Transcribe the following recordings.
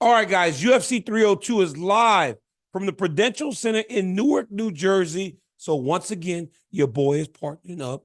All right, guys, UFC 302 is live from the Prudential Center in Newark, New Jersey. So once again, your boy is partnering up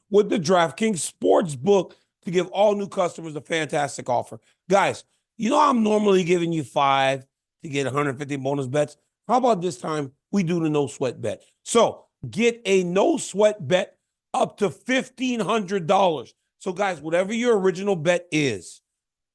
with the DraftKings Sportsbook to give all new customers a fantastic offer. Guys, you know I'm normally giving you 5 to get 150 bonus bets. How about this time we do the no sweat bet? So get a no sweat bet up to $1,500. So guys, whatever your original bet is,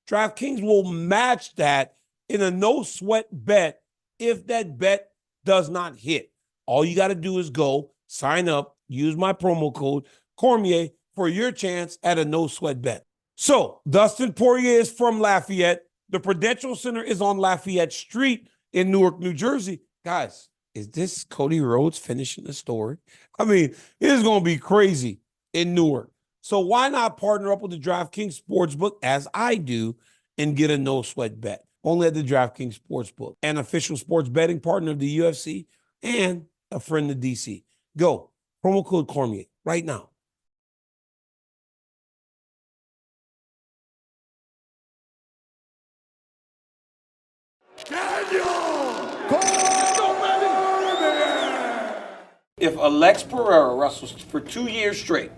DraftKings will match that in a no sweat bet if that bet does not hit. All you got to do is go sign up, use my promo code Cormier for your chance at a no sweat bet. So Dustin Poirier is from Lafayette. The Prudential Center is on Lafayette Street in Newark, New Jersey. Guys, is this Cody Rhodes finishing the story? I mean, it is going to be crazy in Newark. So why not partner up with the DraftKings Sportsbook, as I do, and get a no-sweat bet? Only at the DraftKings Sportsbook, an official sports betting partner of the UFC and a friend of DC. Go, promo code Cormier, right now. Daniel Cormier! If Alex Pereira wrestles for 2 years straight,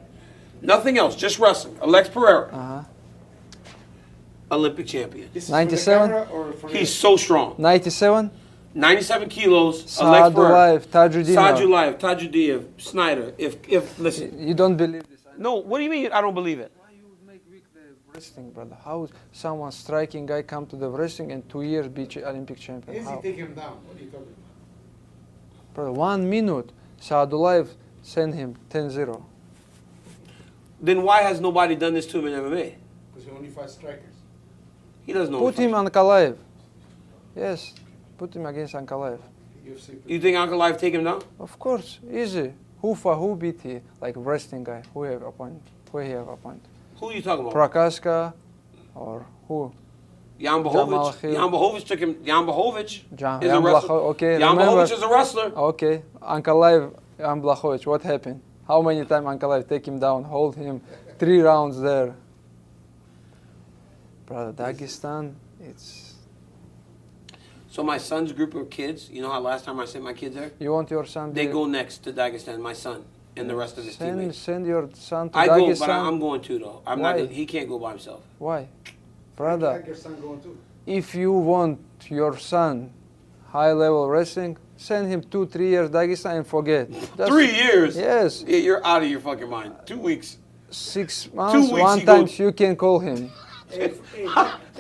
nothing else, just wrestling. Alex Pereira, Olympic champion. 97? He's so strong. 97? 97 kilos. Alex Pereira. Tajudinov. Tajudiev, Snyder. If listen. You don't believe this? No, what do you mean I don't believe it? Why you make weak the wrestling, brother? How someone striking guy come to the wrestling and 2 years be Olympic champion? Easy, take him down. What are you talking about? Brother, 1 minute. Sadulaev send him 10-0. Then why has nobody done this to him in MMA? Because he only fights strikers. He doesn't know. Put him on Ankalaev. Yes, put him against Ankalaev. You think Ankalaev take him down? Of course, easy. Who beat he? Like wrestling guy. Who have opponent? Who he have opponent? Who are you talking about? Prakaska or who? Jan Blachowicz. Jan Blachowicz took him. Jan Blachowicz is a wrestler. Okay, Jan Blachowicz is a wrestler. Okay, Ankalaev, Jan Blachowicz. What happened? How many times Ankalaev take him down, hold him 3 rounds there? Brother, Dagestan, it's... So my son's group of kids, you know how last time I sent my kids there? You want your son... They go next to Dagestan, my son, and the rest of his teammates. Send your son to Dagestan. I go, but I'm going too, though. I'm Why? not. He can't go by himself. Why? Brother, Your son going too. if you want your son high-level wrestling, send him 2-3 years Dagestan and forget. 3 years? Yes. Yeah, you're out of your fucking mind. 2 weeks. 6 months, 2 weeks one time you can call him. Hey,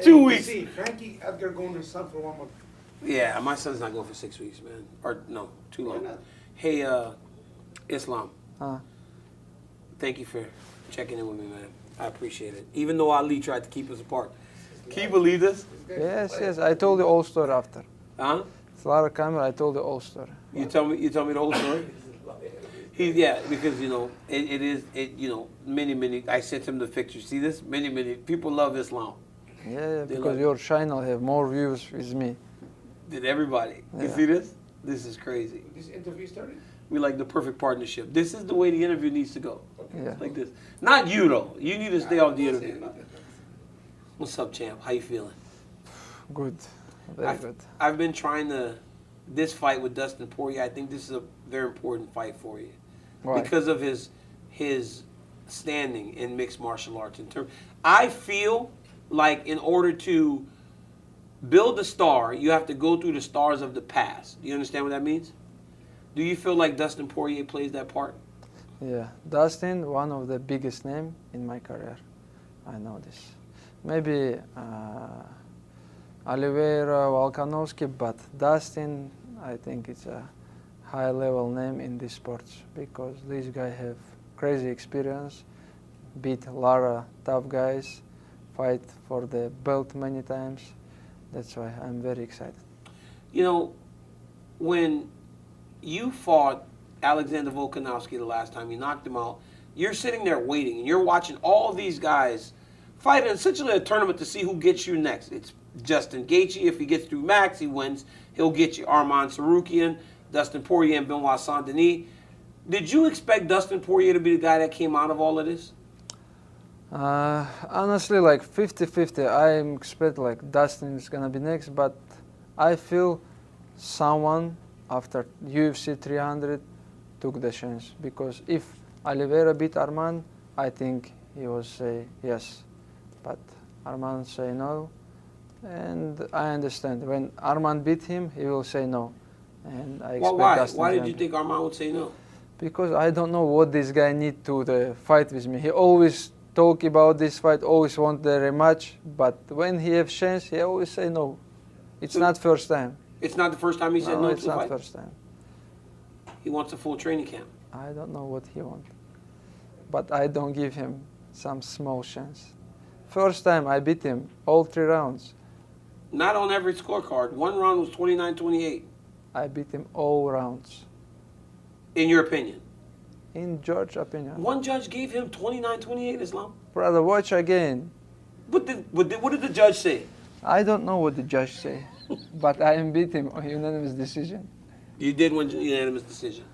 2 weeks. See, Frankie Edgar going to his son for 1 month. Yeah, my son's not going for 6 weeks, man. Or no, too long. Why not? Hey, Islam. Huh. Thank you for checking in with me, man. I appreciate it. Even though Ali tried to keep us apart. Can you believe this? Yes. I told you all story after. Huh? It's a lot of camera. I told you all story. You tell me the whole story? Because many I sent him the picture. See this? Many people love Islam. Yeah, because your channel have more views with me. Did everybody? You Yeah. see this? This is crazy. This interview started? We like the perfect partnership. This is the way the interview needs to go. Yeah. Like this. Not you though. You need to stay off the interview. What's up, champ? How you feeling? Good. Very good. I've been trying this fight with Dustin Poirier. I think this is a very important fight for you. Why? Because of his standing in mixed martial arts. I feel like in order to build a star, you have to go through the stars of the past. Do you understand what that means? Do you feel like Dustin Poirier plays that part? Yeah, Dustin, one of the biggest name in my career. I know this. Maybe Oliveira, Volkanovski, but Dustin, I think it's a high-level name in this sports because these guys have crazy experience, beat a lot of tough guys, fight for the belt many times. That's why I'm very excited. You know, when you fought Alexander Volkanovski the last time, you knocked him out, you're sitting there waiting, and you're watching all these guys fight in essentially a tournament to see who gets you next. It's Justin Gaethje. If he gets through Max, he wins. He'll get you Arman Tsarukyan, Dustin Poirier, and Benoit Saint-Denis. Did you expect Dustin Poirier to be the guy that came out of all of this? Honestly, like 50-50. I expect like Dustin is gonna be next, but I feel someone after UFC 300 took the chance, because if Oliveira beat Arman, I think he will say yes, but Arman say no, and I understand. When Arman beat him, he will say no, and I expect Well, why? Dustin Why to did you enter. think Arman would say no? Because I don't know what this guy need to fight with me. He always talk about this fight, always want the rematch, but when he have chance, he always say no. It's So- not first time. It's not the first time he said no it's to the not fight. first time. He wants a full training camp. I don't know what he want, but I don't give him some small chance. First time I beat him all 3 rounds. Not on every scorecard. One round was 29-28, I beat him all rounds. in your opinion. In George's opinion. One judge gave him 29-28, Islam. Brother, watch again. What did the judge say? I don't know what the judge say, but I beat him on unanimous decision. You did win unanimous decision.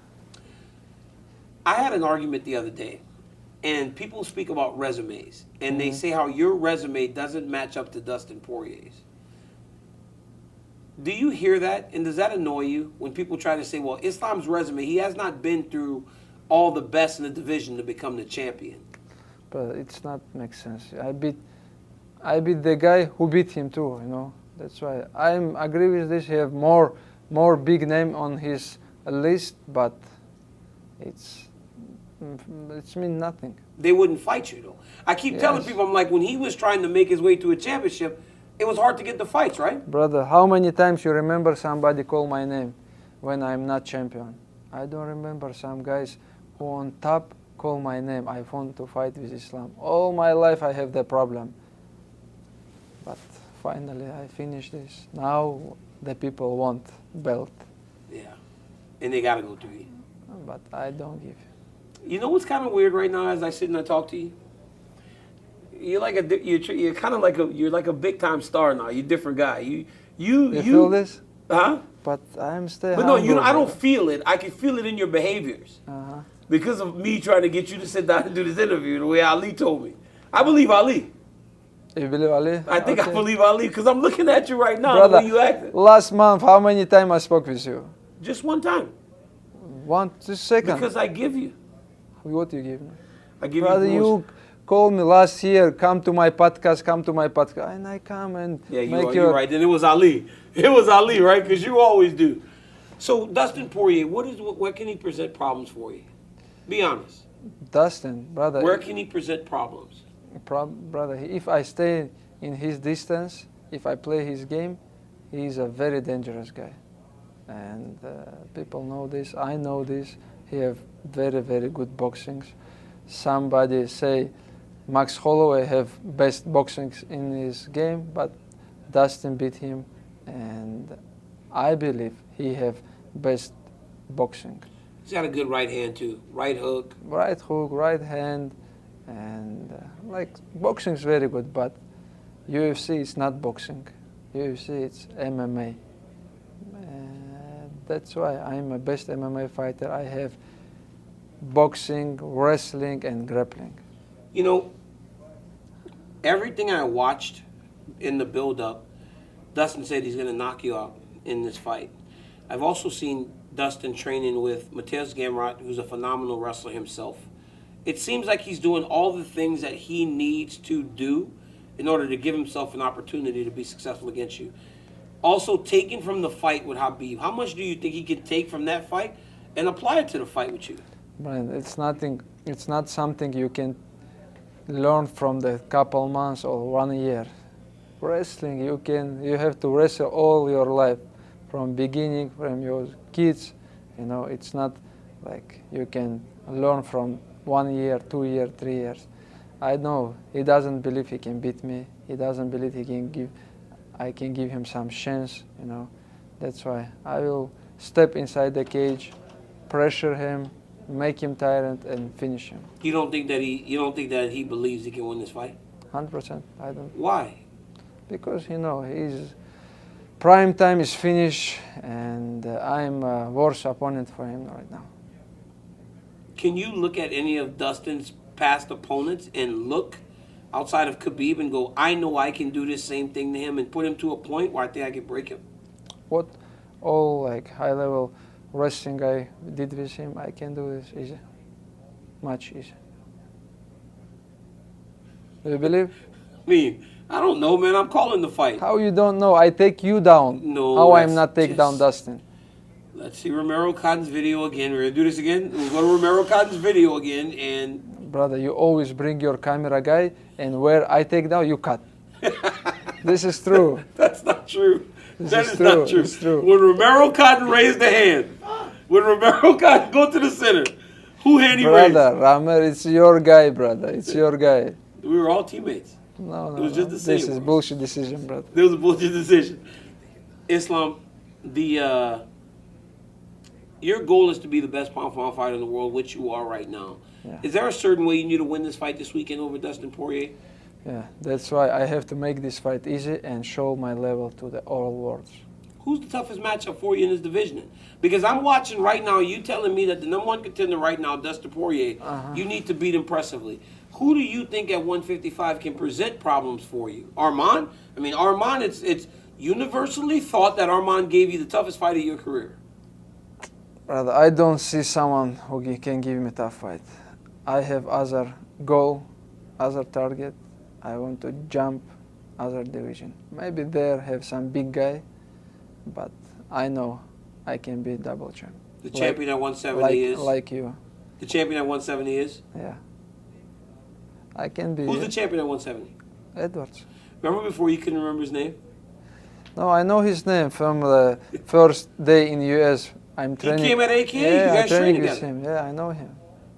I had an argument the other day, and people speak about resumes, and they say how your resume doesn't match up to Dustin Poirier's. Do you hear that, and does that annoy you when people try to say, well, Islam's resume, he has not been through all the best in the division to become the champion? But it's not make sense. I beat the guy who beat him too, you know. That's why I'm agree with this. He have more big name on his list, but it's mean nothing. They wouldn't fight you, though. I keep telling Yes. people, I'm like, when he was trying to make his way to a championship, it was hard to get the fights, right? Brother, how many times you remember somebody call my name when I'm not champion? I don't remember some guys who on top call my name. I want to fight with Islam. All my life I have the problem. But finally I finished this. Now the people want belt, Yeah. And they got to go through you. but I don't give. You know what's kind of weird right now as I sit and I talk to you? You're like you're kind of like you're like a big time star now. You're a different guy. You feel this? Huh? But I'm still. But no, humble, I don't brother. feel it. I can feel it in your behaviors Uh-huh. because of me trying to get you to sit down and do this interview the way Ali told me. I believe Ali. You believe Ali? I think I Okay. believe Ali because I'm looking at you right now Brother, the way you acted. last month, how many times I spoke with you? Just one time 2 seconds. because I give you. What you give me? I give Brother, you. you called me last year, come to my podcast, and I come and Yeah, make you're right. Then it was Ali. It was Ali, right? Because you always do. So Dustin Poirier, what can he present problems for you? Be honest. Dustin, brother. Where can he present problems? Brother, if I stay in his distance, if I play his game, he's a very dangerous guy. And people know this, I know this. He have very, very good boxings. Somebody say Max Holloway have best boxing in his game, but Dustin beat him, and I believe he have best boxing. He's got a good right hand too. Right hook. Right hook, right hand, and like boxing is very good, but UFC is not boxing. UFC it's MMA. That's why I'm a best MMA fighter. I have boxing, wrestling, and grappling. You know, everything I watched in the build-up, Dustin said he's going to knock you out in this fight. I've also seen Dustin training with Mateusz Gamrot, who's a phenomenal wrestler himself. It seems like he's doing all the things that he needs to do in order to give himself an opportunity to be successful against you. Also, taking from the fight with Habib, how much do you think he can take from that fight and apply it to the fight with you? Brian, it's nothing. It's not something you can learn from the couple months or 1 year. Wrestling, you have to wrestle all your life, from beginning, from your kids. You know, it's not like you can learn from 1 year, 2 years, 3 years. I know he doesn't believe he can beat me. He doesn't believe I can give him some chance. You know, that's why I will step inside the cage, pressure him, make him tired, and finish him. You don't think that he believes he can win this fight? 100%. I don't. Why? Because his prime time is finished, and I'm a worse opponent for him right now. Can you look at any of Dustin's past opponents and look outside of Khabib and go, I know I can do this same thing to him and put him to a point where I think I can break him? What all like high level wrestling guy did with him, I can do this easy. Much easy. Do you believe? I mean, I don't know, man. I'm calling the fight. How you don't know? I take you down. No, How I'm that's not take down just- Dustin? Let's see Romero Cotton's video again. We're going to do this again. We'll go to Romero Cotton's video again, and Brother, you always bring your camera guy, and where I take down, you cut. This is true. that's not true. This That is is not true, true. it's true. When Romero Cotton raised the hand, when Romero Cotton go to the center, who hand he raised? Brother, Ramer, it's your guy, brother. It's your guy. We were all teammates. No, It was just a This decision, is bro. bullshit decision, brother. There was a bullshit decision. Islam, your goal is to be the best pound-for-pound fighter in the world, which you are right now. Yeah. Is there a certain way you need to win this fight this weekend over Dustin Poirier? Yeah, that's why I have to make this fight easy and show my level to the all world. Who's the toughest matchup for you in this division? Because I'm watching right now, you telling me that the number one contender right now, Dustin Poirier, you need to beat impressively. Who do you think at 155 can present problems for you? Arman? I mean, Arman, it's universally thought that Arman gave you the toughest fight of your career. Brother, I don't see someone who can give me a tough fight. I have other goal, other target. I want to jump other division. Maybe there have some big guy, but I know I can be double champ. The champion at 170 is? Like you, The champion at 170 is? yeah. I can be Who's the champion at 170? Edwards. Remember before you couldn't remember his name? No, I know his name from the first day in US. I'm training. came at AK? You Yeah, guys I'm training trained with together? him. Yeah, I know him.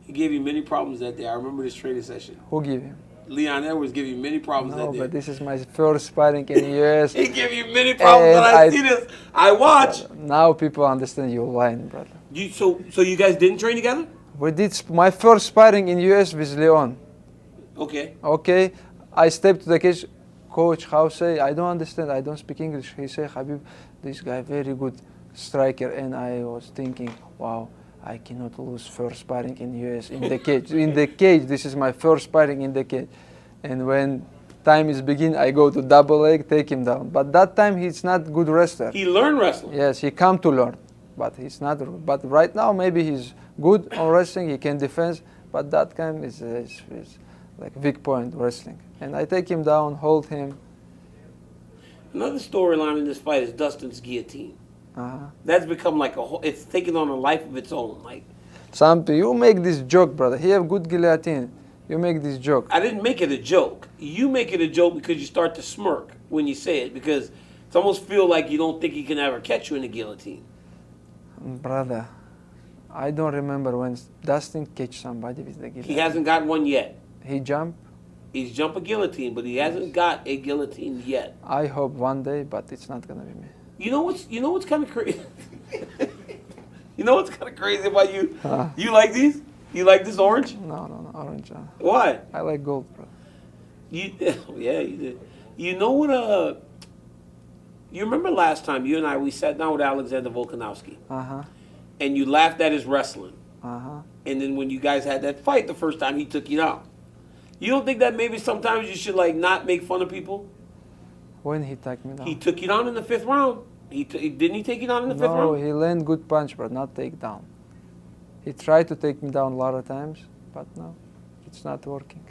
He gave you many problems that day. I remember this training session. Who give him? Leon Edwards gave you many problems No, that day. but this is my first sparring in US. He gave you many problems, And and I see this. I watch. Now people understand you're lying, brother. So you guys didn't train together? We did my first sparring in US with Leon. Okay. Okay, I stepped to the cage. Coach, how say? I don't understand. I don't speak English. He said, Habib, this guy very good striker. And I was thinking, wow, I cannot lose first sparring in US in the cage. In the cage, this is my first sparring in the cage. And when time is begin, I go to double leg, take him down. But that time he's not good wrestler. He learned wrestling. Yes, he come to learn, but he's not. But right now, maybe he's good on wrestling. He can defend, but that time is like weak point wrestling. And I take him down, hold him. Another storyline in this fight is Dustin's guillotine. Uh-huh. That's become like a whole, it's taken on a life of its own. Like, Something you make this joke, brother. He have good guillotine. You make this joke, I didn't make it a joke. You make it a joke because you start to smirk when you say it, because it's almost feel like you don't think he can ever catch you in a guillotine. brother. I don't remember when Dustin catch somebody with the guillotine. He hasn't got one yet. He jump. He's jumped a guillotine, but he hasn't got a guillotine yet. I hope one day, but it's not gonna be me. You know what's kind of crazy? You know what's kind of crazy about you? Huh? You like these? You like this orange? No, orange. Why? I like gold, bro. You yeah, you did. You know what? You remember last time you and I we sat down with Alexander Volkanovski, and you laughed at his wrestling, and then when you guys had that fight the first time, he took you down. You don't think that maybe sometimes you should like not make fun of people? When he took me down. He took you down in the 5th round. Didn't he take you down in the 5th No, round? he land good punch, but not take down. He tried to take me down a lot of times, but no, it's not working.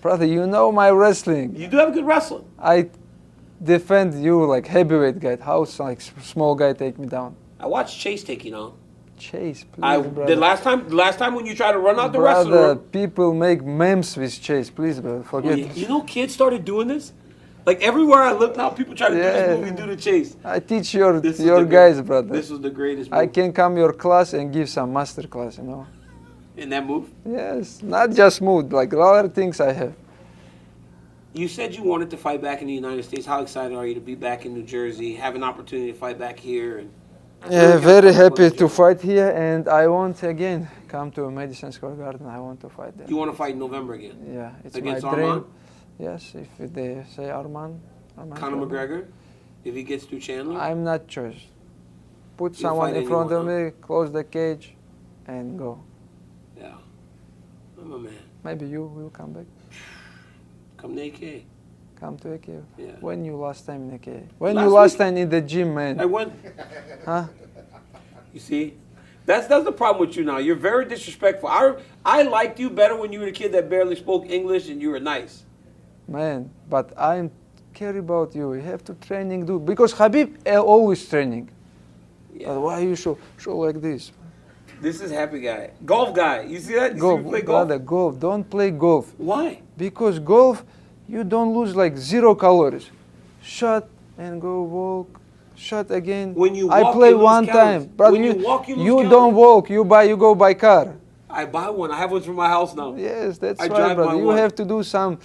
Brother, you know my wrestling. You do have good wrestling. I defend you like heavyweight guy. How like small guy take me down? I watched Chase take you down. Chase, please, The brother. last time when you tried to run out the wrestling Brother, room, people make memes with Chase. Please, brother, forget it. you know kids started doing this? Like everywhere I look now, people try to do Yeah. this movie, do the chase. I teach your This is your the guys, great- brother. This was the greatest move. I can come your class and give some master class, you know. In that move? Yes, not just mood, like a lot of things I have. You said you wanted to fight back in the United States. How excited are you to be back in New Jersey, have an opportunity to fight back here? And Yeah, very happy to fight here, and I want again come to Madison Square Garden. I want to fight there. You want to fight in November again? Yeah, it's Against my dream. Arman? Yes, if they say Arman. Conor McGregor, if he gets through Chandler? I'm not choice. Put You'll someone fight in front of anyone, me, close the cage, and go. Yeah. I'm a man. Maybe you will come back. Come to AK. Come to AK. Yeah. When you last time in AK? When Last you last week. time in the gym, man? I went. Huh? You see, that's the problem with you now. You're very disrespectful. I liked you better when you were a kid that barely spoke English and you were nice. Man, but I care about you. You have to training, do because Habib always training. Yeah. But why you show like this? This is happy guy, golf guy. You see that? You Golf, see me play golf? brother, golf. Don't play golf Why? because golf, you don't lose like 0 calories. Shot and go walk. Shot again. When you I walk, play you lose one calories. time, brother. When you walk, you lose you don't calories. walk. You go by car. I buy one. I have one for my house now. Yes, that's I right, drive brother. my You one. have to do some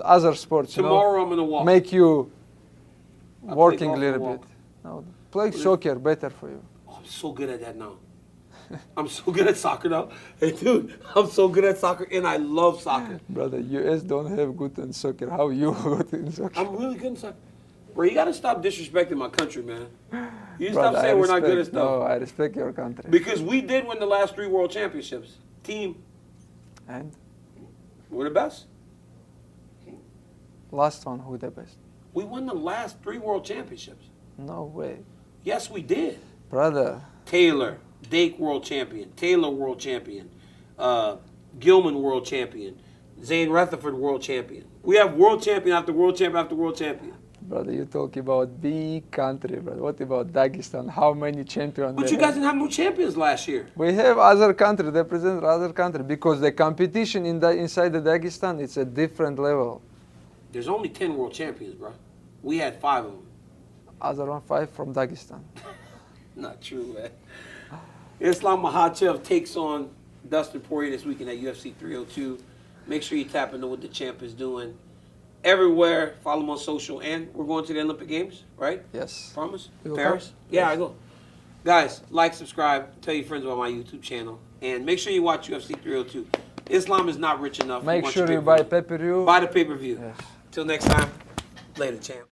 other sports. Tomorrow I'm gonna walk. Make you play working a golf little and bit. No, play soccer better for you. Oh, I'm so good at that now. I'm so good at soccer now. Hey, dude, I'm so good at soccer, and I love soccer. Brother, US don't have good in soccer. How you good in soccer? I'm really good at soccer. Bro, you gotta stop disrespecting my country, man. You Brother, stop saying I we're not good at respect- stuff. No, I respect your country. Because we did win the last 3 world championships. Team, And we're the best. last one, who the best? We won the last 3 world championships. No way. Yes, we did. Brother, Taylor, Dake world champion. Taylor world champion. Gilman world champion. Zane Rutherford world champion. We have world champion after world champion after world champion. brother, you talk about big country, brother. What about Dagestan? How many champions But they you guys have? didn't have no champions last year. We have other country, they present other country because the competition inside the Dagestan, it's a different level. There's only 10 world champions, bro. We had 5 of them. Other one 5 from Dagestan. Not true, man. Islam Makhachev takes on Dustin Poirier this weekend at UFC 302. Make sure you tap into what the champ is doing. Everywhere, follow him on social, and we're going to the Olympic Games, right? Yes. Promise? You go Paris? first? Yeah, Yes. I go. Guys, like, subscribe, tell your friends about my YouTube channel, and make sure you watch UFC 302. Islam is not rich enough. He Make wants sure you pay-per-view. buy pay-per-view. Buy the pay-per-view. Yes. Till next time, later, champ.